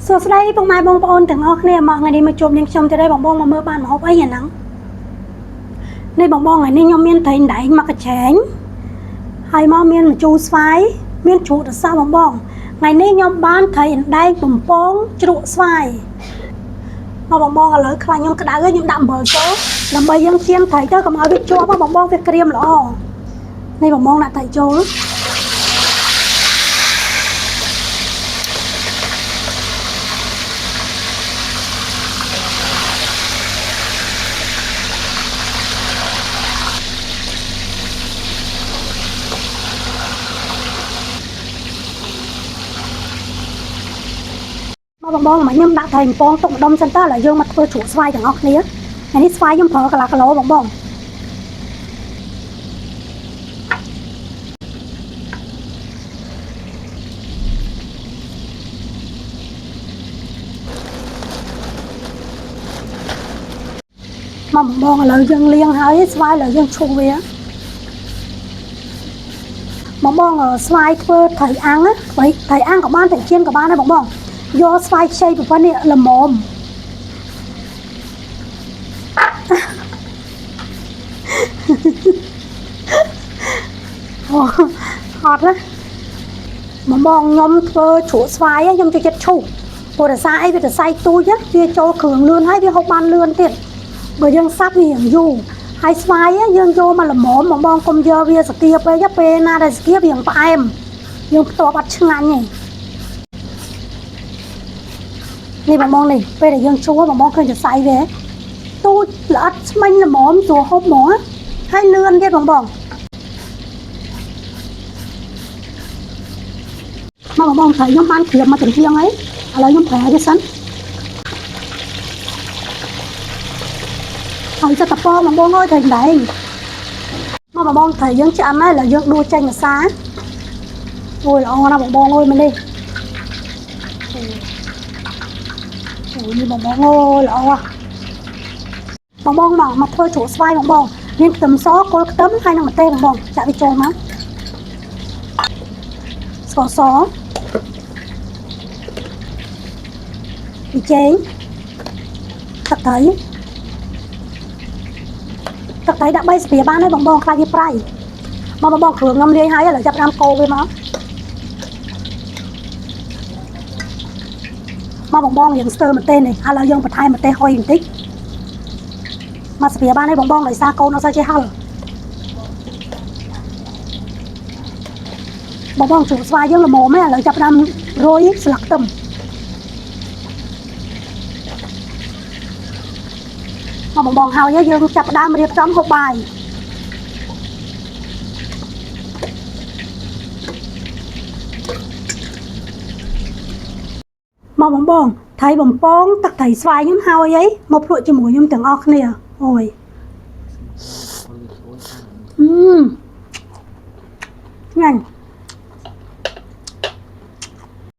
សួស្តីពុកម៉ែបងប្អូនទាំងអស់គ្នាមកថ្ងៃនេះមកជួបនាងខ្ញុំទៅដែរបងប្អូនមកមើលបានម្ហូបអីអាហ្នឹងនេះបងប្អូនថ្ងៃនេះខ្ញុំមានត្រីដែងមកកញ្ឆែងហើយមកមានម្ជូរស្វាយមានជ្រក់រសើបងប្អូនថ្ងៃនេះខ្ញុំបានត្រីដែងបំពងជ្រក់ស្វាយមកបងប្អូនឥឡូវខ្លាញ់ខ្ញុំក្តៅហើយខ្ញុំដាក់អំបិលចូលដើម្បីយើងចៀនត្រីទៅកុំឲ្យវាជាប់បងប្អូនវាក្រៀមល្អនេះបងប្អូនដាក់ត្រីចូលបងប្អូនមកខ្ញុំដាក់ត្រីបំពងទុកម្ដុំសិនតើឥឡូវយើងមកធ្វើជ្រក់ស្វាយទាំងអស់គ្នាថ្ងៃនេះស្វាយខ្ញុំប្រើកន្លះគីឡូបងប្អូនមកបងឥឡូវយើងលាងហើយស្វាយឥឡូវយើងឈូសវាបងស្វាយធ្វើត្រីអាំងណាត្រីអាំងក៏បានត្រីចៀនក៏បានដែរបងយកស្វាយខ្ចីប៉ុណ្ណេះល្មមអូហត់ណាបងខ្ញុំធ្វើជ្រក់ស្វាយខ្ញុំចូលចិត្តឈូសព្រោះរសារអីវាទៅសៃទូចវាចូលគ្រឿងលឿនហើយវាហូបបានលឿនទៀតបើយើងសាប់វាយ៉ាងយូរហើយស្វាយយើងយកមកល្មមបងកុំយកវាស្គៀបពេកពេលណាដែលស្គៀបវាផ្អែមយើងផ្ទាប់អត់ឆ្ងាញ់ទេនេះបងនេះពេលដែលយើងជួបងឃើញសរសៃវាទូចល្អិតស្មិញល្មមស្រួលហូបហ្មងហើយលឿនទៀតបងមកត្រីខ្ញុំបានក្រៀមមកចំហៀងហើយឥឡូវខ្ញុំប្រែវាសិនហើយចិត្តតពងបងអើយត្រីដែងមកបងត្រីយើងឆ្អិនហើយឥឡូវយើងដួសចេញម្សាអូយល្អណាស់បងអើយមកនេះនេះបងអូយល្អបងមកធ្វើជ្រក់ស្វាយបងមានខ្ទឹមសគល់ខ្ទឹមហើយនឹងម្ទេសបងចាក់វាចូលមកស្ករសប៊ីចេងទឹកត្រីដាក់3ស្លាបបានហើយបងខ្លាចវាប្រៃមកបងគ្រឿងខ្ញុំលាយហើយឥឡូវចាប់តាមកូរវាមកបងយើងស្ទើរម្ទេសនេះឥឡូវយើងបន្ថែមម្ទេសហុយបន្តិចមកស្រាបានហើយបងដោយសារកូនអត់សូវចេះហឹលបងជ្រក់ស្វាយយើងល្មមឥឡូវចាប់តាមរោយស្លឹកខ្ទឹមមកបងហើយយើងចាប់ដើមរៀបចំហូបបាយមកបងត្រីបំពងទឹកត្រីស្វាយខ្ញុំហើយមកភ្លក់ជាមួយខ្ញុំទាំងអស់គ្នាអូយញ៉ាំ